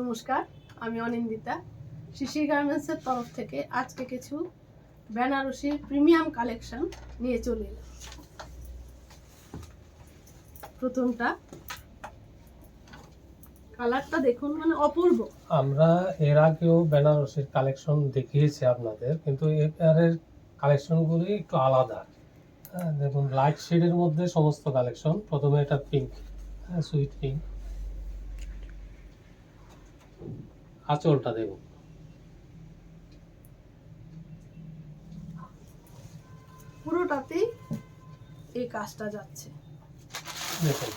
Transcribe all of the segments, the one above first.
নমস্কার, আমি অনিন্দিতা। শিশির গার্মেন্টসের তরফ থেকে আজকে কিছু বেনারসির প্রিমিয়াম কালেকশন নিয়ে চলে এলাম। প্রথমটা কালারটা দেখুন, মানে অপূর্ব। আমরা এর আগেও বেনারসির কালেকশন দেখিয়েছি আপনাদের, কিন্তু এবারের কালেকশনগুলি একটু আলাদা। দেখুন, লাইট শেডের মধ্যে সমস্ত কালেকশন। প্রথমে এটা পিঙ্ক, সুইট পিঙ্ক। আঁচলটা দেখুন, পুরোটাতেই এই কাজটা যাচ্ছে। দেখুন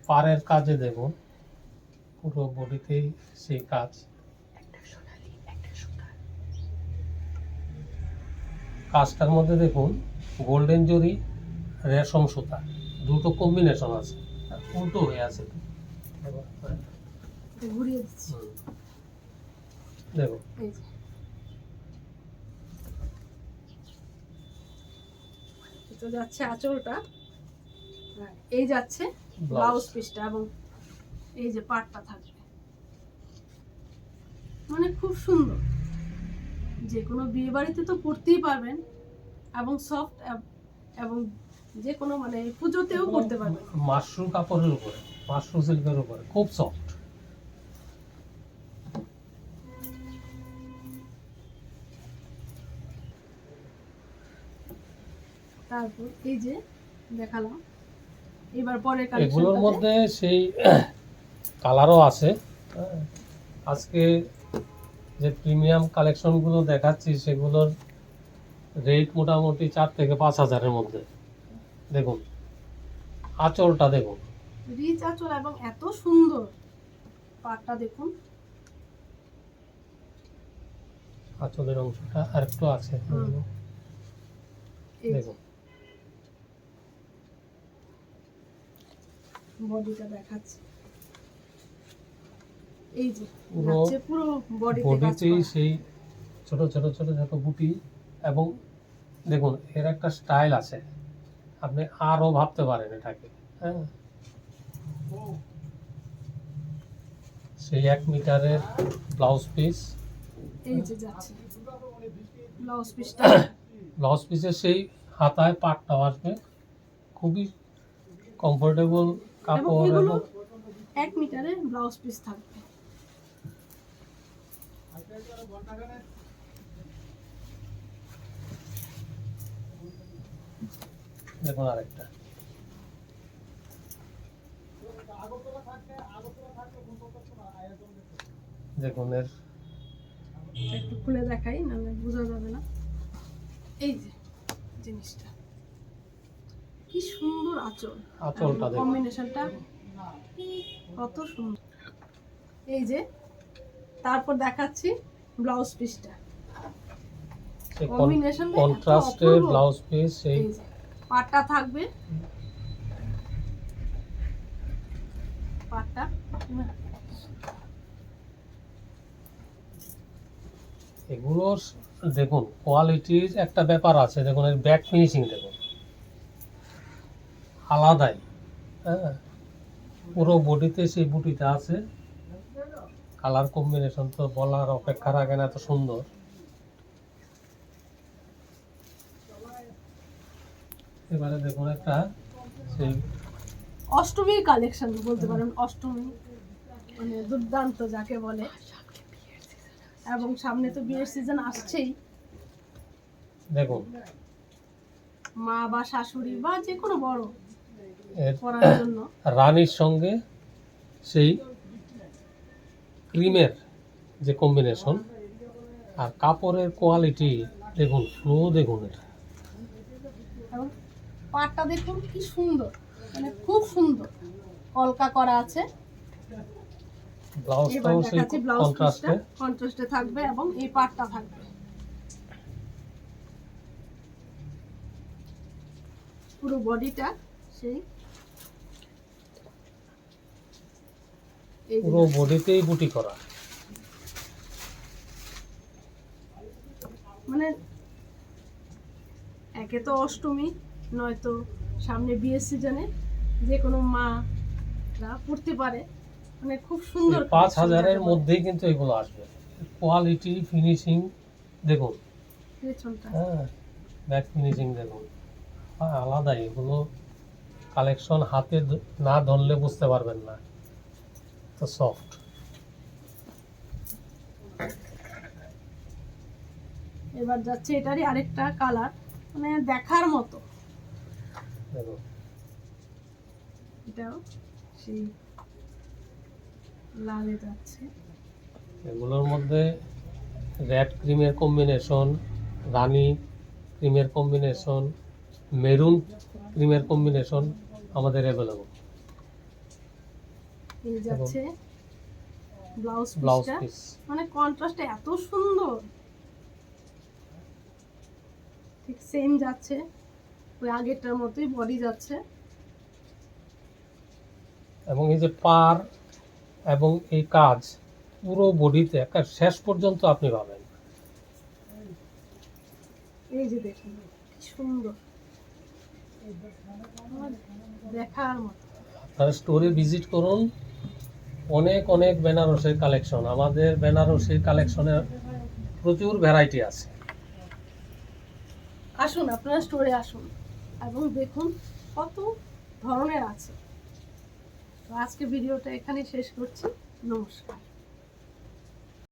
পাড়ের কাজে দেখুন, পুরো বডিতেই সেই কাজ। কাজটার মধ্যে দেখুন গোল্ডেন জরি, রেশম সুতা, দুটো কম্বিনেশন আছে। উল্টো হয়ে আছে, ঘুরিয়ে দিচ্ছি। দেখুন এই যে এটা যাচ্ছে আঁচলটা, আর এই যাচ্ছে ব্লাউজ পিসটা, এবং এই যে পাটটা থাকবে। মানে খুব সুন্দর, যে কোনো বিয়ে বাড়িতে তো পরতেই পারবেন, এবং সফট, এবং যে কোনো মানে পুজোতেও পরতে পারবেন। মাশরুম কাপড়ের উপরে, মাশরুম সিল্কের উপরে, খুব সফট। তারপর এই যে দেখালাম, এবার পরের এগুলোর কালেকশনটাতে মধ্যে সেই কালারও আছে। আজকে যে প্রিমিয়াম কালেকশনগুলো দেখাচ্ছি সেগুলোর রেট মোটামুটি 4 থেকে 5 হাজারের মধ্যে। দেখুন আঁচলটা দেখুন, রিচ আঁচল, এবং এত সুন্দর পাটটা দেখুন। আঁচলের অংশটা আর একটু আছে, এই দেখুন বডিটা দেখাচ্ছে, এই যে পুরো যাচ্ছে পুরো বডিতে কাজ বডিতেই করা। সেই ছোট ছোট ছোট ছোট বুটি। এবং দেখুন এর একটা স্টাইল আছে, আপনি আরও ভাবতে পারেন এটাকে। হ্যাঁ, সেই 1 মিটারের ব্লাউজ পিস। এই যে যাচ্ছে ব্লাউজ পিসটা, ব্লাউজ পিসের সেই হাতায় পাটটাও আসবে, খুবই কমফোর্টেবল এবং কাপড়। এগুলো এবং 1 মিটারে ব্লাউজ পিস থাকবে। দেখুন আরেকটা, দেখুন এর একটু খুলে দেখাই, নাহলে বোঝা যাবে না। এই যে জিনিসটা কি সুন্দর আঁচল, আঁচলটা দেখুন, কম্বিনেশনটা কত সুন্দর। এই যে তারপর দেখাচ্ছি ব্লাউজ পিসটা, কম্বিনেশনটা কন্ট্রাস্টের ব্লাউজ পিস। সেই এই যে পাটটা থাকবে, পাটটা এগুলোর দেখুন কোয়ালিটির একটা ব্যাপার আছে। দেখুন এর ব্যাক ফিনিশিং দেখুন, আলাদাই। হ্যাঁ, পুরো বডিতে সেই বুটিটা আছে। কালার কম্বিনেশন তো বলার অপেক্ষা রাখে না, এত সুন্দর। এবারে দেখুন একটা সেই অষ্টমীর কালেকশন বলতে পারেন, অষ্টমী মানে দুর্দান্ত যাকে বলে। এবং সামনে তো বিয়ের সিজন আসছেই, দেখুন মা বা শাশুড়ি বা যে কোনো বড় এর পরার জন্য। রানীর সঙ্গে সেই ক্রিমের যে কম্বিনেশন, আর কাপড়ের কোয়ালিটি দেখুন, ফ্লো দেখুন। এটা এবং পাটটা দেখুন কি সুন্দর, মানে খুব সুন্দর কলকা করা আছে। এবার ব্লাউজটাও সেই দেখাচ্ছি ব্লাউজ পিসটা, কন্ট্রাস্টে। কন্ট্রাস্টে থাকবে, এবং এই পাটটা থাকবে পুরো বডিটা সেই, এই যে পুরো বডিতেই বুটি করা। মানে একে তো অষ্টমী, নয়তো সামনে বিয়ের সিজনে যে কোনো মা বাচ্চারা পড়তে পারে, মানে খুব সুন্দর 5,000-এর মধ্যেই কিন্তু এগুলো আসবে। কোয়ালিটি, ফিনিশিং দেখুন, পেছনটা। হ্যাঁ, ব্যাক ফিনিশিং দেখুন, আলাদা এগুলো কালেকশন। হাতে না ধরলে বুঝতে পারবেন না, তো সফট। এবার যাচ্ছে এটারই আরেকটা কালার, মানে দেখার মতো। দেখুন, এটাও সেই লালে যাচ্ছে। এগুলোর মধ্যে রেড ক্রিমের কম্বিনেশন, রানী ক্রিমের কম্বিনেশন, মেরুন ক্রিমের কম্বিনেশন আমাদের অ্যাভেলেবল। এই যাচ্ছে ব্লাউজ ব্লাউজ পিসটা, পিস মানে কন্ট্রাস্টটা এত সুন্দর। ঠিক সেম যাচ্ছে, ওই আগেরটার মতোই বডি যাচ্ছে। এবং এই যে পার এবং এই কাজ পুরো বডিতে একটা শেষ পর্যন্ত আপনি পাবেন। এই যে দেখুন কি সুন্দর, আমার দেখার মতো। আপনারা স্টোরে ভিজিট করুন, অনেক অনেক বেনারসির কালেকশন। আমাদের বেনারসির কালেকশনের প্রচুর ভ্যারাইটি আছে। আসুন, আপনারা স্টোরে আসুন এবং দেখুন কত ধরনের আছে। তো আজকে ভিডিওটা এখানেই শেষ করছি। নমস্কার।